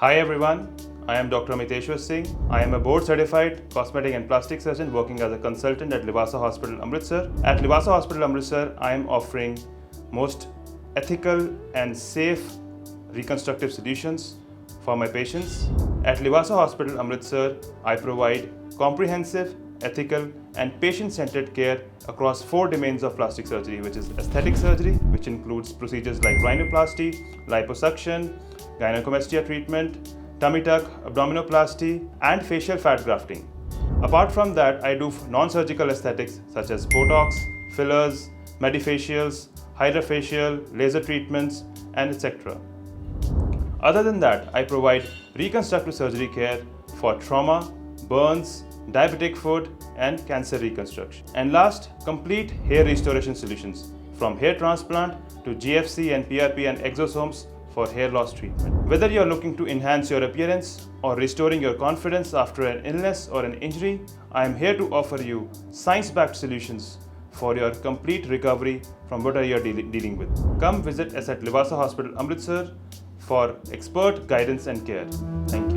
Hi everyone, I am Dr. Amiteshwar Singh. I am a board-certified cosmetic and plastic surgeon working as a consultant at Livasa Hospital, Amritsar. At Livasa Hospital, Amritsar, I am offering most ethical and safe reconstructive solutions for my patients. At Livasa Hospital, Amritsar, I provide comprehensive, ethical and patient-centered care across 4 domains of plastic surgery, which is aesthetic surgery, which includes procedures like rhinoplasty, liposuction, gynecomastia treatment, tummy tuck, abdominoplasty and facial fat grafting. Apart from that, I do non-surgical aesthetics such as Botox, fillers, medifacials, hydrofacial, laser treatments and etc. Other than that, I provide reconstructive surgery care for trauma, burns, diabetic foot and cancer reconstruction. And last, complete hair restoration solutions from hair transplant to GFC and PRP and exosomes for hair loss treatment. Whether you are looking to enhance your appearance or restoring your confidence after an illness or an injury, I am here to offer you science-backed solutions for your complete recovery from whatever you are dealing with. Come visit us at Livasa Hospital, Amritsar for expert guidance and care. Thank you.